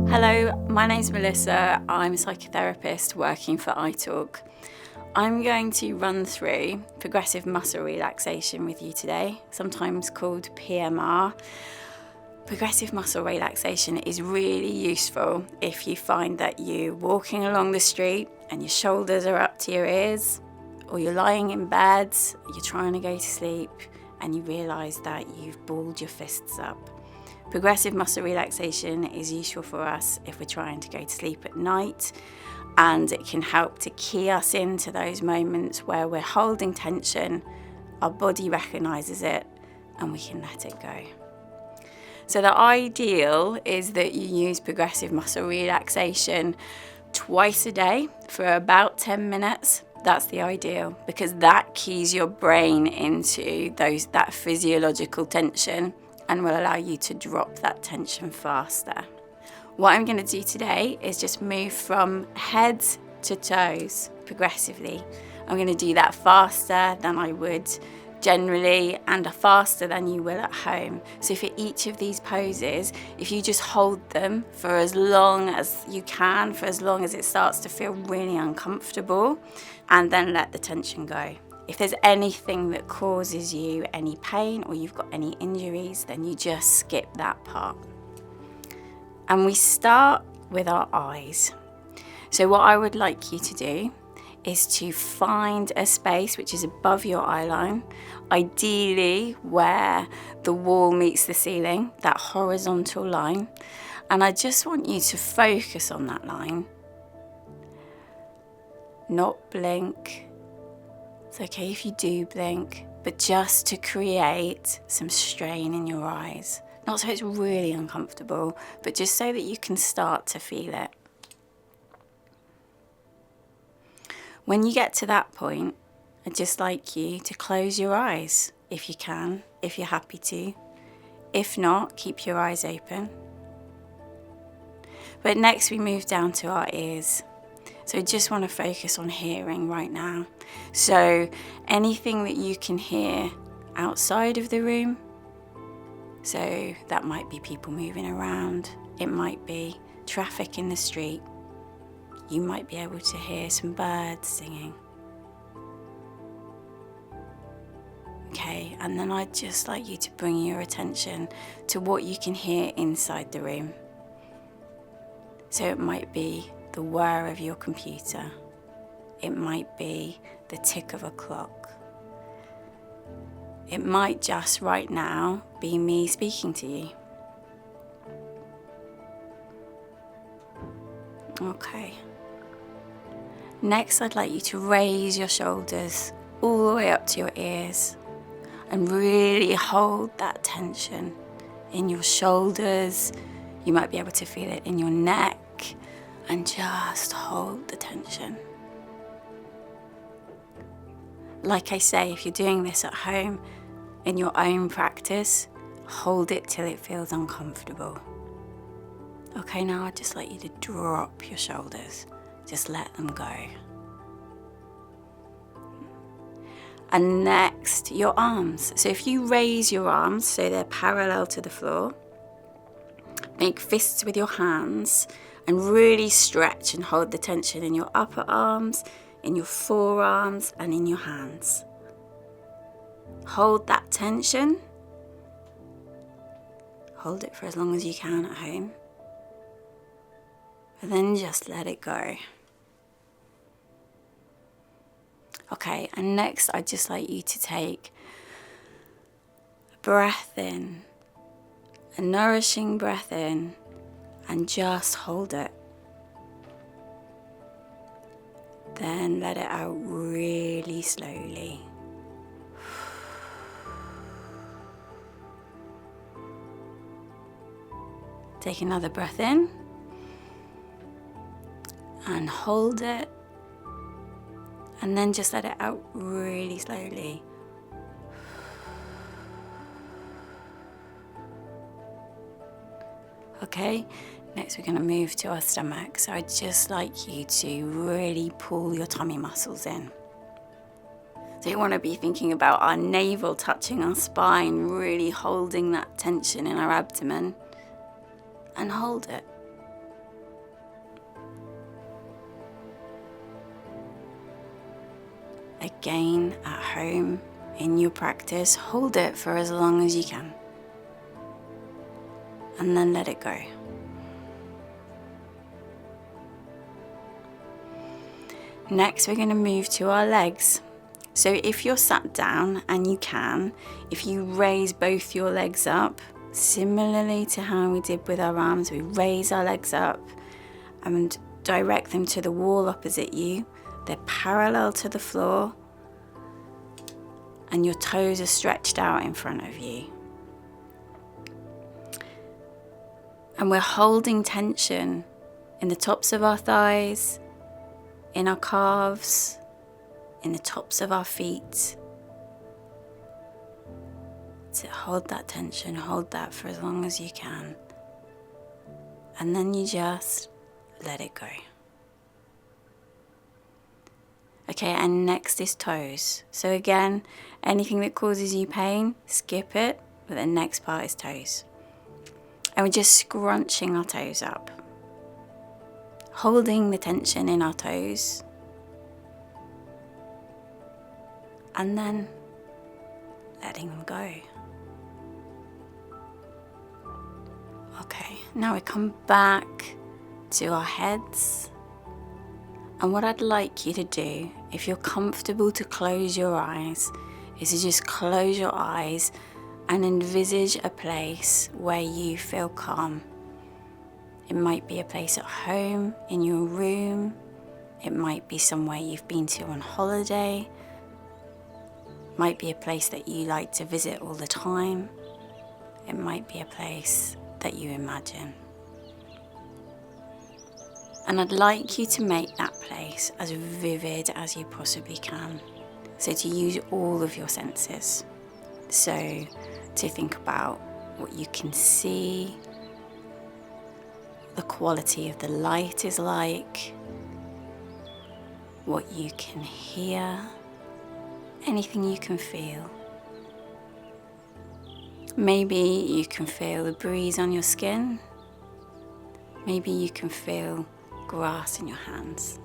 Hello, my name's Melissa. I'm a psychotherapist working for iTalk. I'm going to run through Progressive Muscle Relaxation with you today, sometimes called PMR. Progressive Muscle Relaxation is really useful if you find that you're walking along the street and your shoulders are up to your ears, or you're lying in bed, you're trying to go to sleep and you realise that you've balled your fists up. Progressive muscle relaxation is useful for us if we're trying to go to sleep at night, and it can help to key us into those moments where we're holding tension, our body recognises it, and we can let it go. So the ideal is that you use progressive muscle relaxation twice a day for about 10 minutes. That's the ideal, because that keys your brain into that physiological tension and will allow you to drop that tension faster. What I'm going to do today is just move from head to toes progressively. I'm going to do that faster than I would generally and faster than you will at home. So for each of these poses, if you just hold them for as long as you can, for as long as it starts to feel really uncomfortable, and then let the tension go. If there's anything that causes you any pain or you've got any injuries, then you just skip that part. And we start with our eyes. So what I would like you to do is to find a space which is above your eye line, ideally where the wall meets the ceiling, that horizontal line. And I just want you to focus on that line. Not blink. It's okay if you do blink, but just to create some strain in your eyes. Not so it's really uncomfortable, but just so that you can start to feel it. When you get to that point, I'd just like you to close your eyes if you can, if you're happy to. If not, keep your eyes open. But next we move down to our ears. So just want to focus on hearing right now. So anything that you can hear outside of the room. So that might be people moving around. It might be traffic in the street. You might be able to hear some birds singing. Okay, and then I'd just like you to bring your attention to what you can hear inside the room. So it might be the whir of your computer. It might be the tick of a clock. It might just right now be me speaking to you. Okay. Next, I'd like you to raise your shoulders all the way up to your ears and really hold that tension in your shoulders. You might be able to feel it in your neck. And just hold the tension. Like I say, if you're doing this at home in your own practice, hold it till it feels uncomfortable. Okay, now I'd just like you to drop your shoulders. Just let them go. And next, your arms. So if you raise your arms so they're parallel to the floor, make fists with your hands, and really stretch and hold the tension in your upper arms, in your forearms, and in your hands. Hold that tension. Hold it for as long as you can at home. And then just let it go. Okay, and next I'd just like you to take a breath in, a nourishing breath in, and just hold it. Then let it out really slowly. Take another breath in and hold it, and then just let it out really slowly. Okay, next we're going to move to our stomach. So I'd just like you to really pull your tummy muscles in. So you want to be thinking about our navel touching our spine, really holding that tension in our abdomen, and hold it. Again, at home, in your practice, hold it for as long as you can. And then let it go. Next, we're going to move to our legs. So if you're sat down and you can, if you raise both your legs up, similarly to how we did with our arms, we raise our legs up and direct them to the wall opposite you. They're parallel to the floor and your toes are stretched out in front of you. And we're holding tension in the tops of our thighs, in our calves, in the tops of our feet. So hold that tension, hold that for as long as you can. And then you just let it go. Okay, and next is toes. So again, anything that causes you pain, skip it, but the next part is toes. And we're just scrunching our toes up, holding the tension in our toes, and then letting them go. Okay, now we come back to our heads. And what I'd like you to do, if you're comfortable to close your eyes, is to just close your eyes and envisage a place where you feel calm. It might be a place at home, in your room. It might be somewhere you've been to on holiday. It might be a place that you like to visit all the time. It might be a place that you imagine. And I'd like you to make that place as vivid as you possibly can. So to use all of your senses. So to think about what you can see, the quality of the light is like, what you can hear, anything you can feel. Maybe you can feel the breeze on your skin. Maybe you can feel grass in your hands.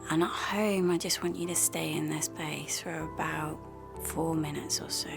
And at home, I just want you to stay in this space for about 4 minutes or so.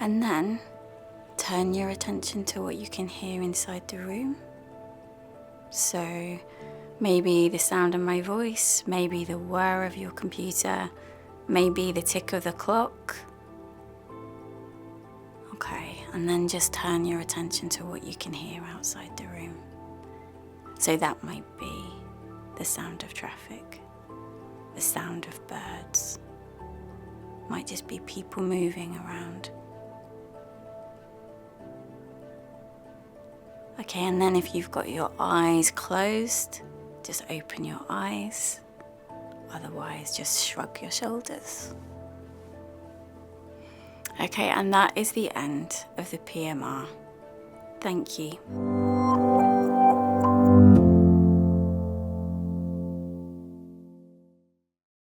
And then turn your attention to what you can hear inside the room. So maybe the sound of my voice, maybe the whir of your computer, maybe the tick of the clock. Okay, and then just turn your attention to what you can hear outside the room. So that might be the sound of traffic, the sound of birds, might just be people moving around. Okay, and then if you've got your eyes closed, just open your eyes. Otherwise, just shrug your shoulders. Okay, and that is the end of the PMR. Thank you.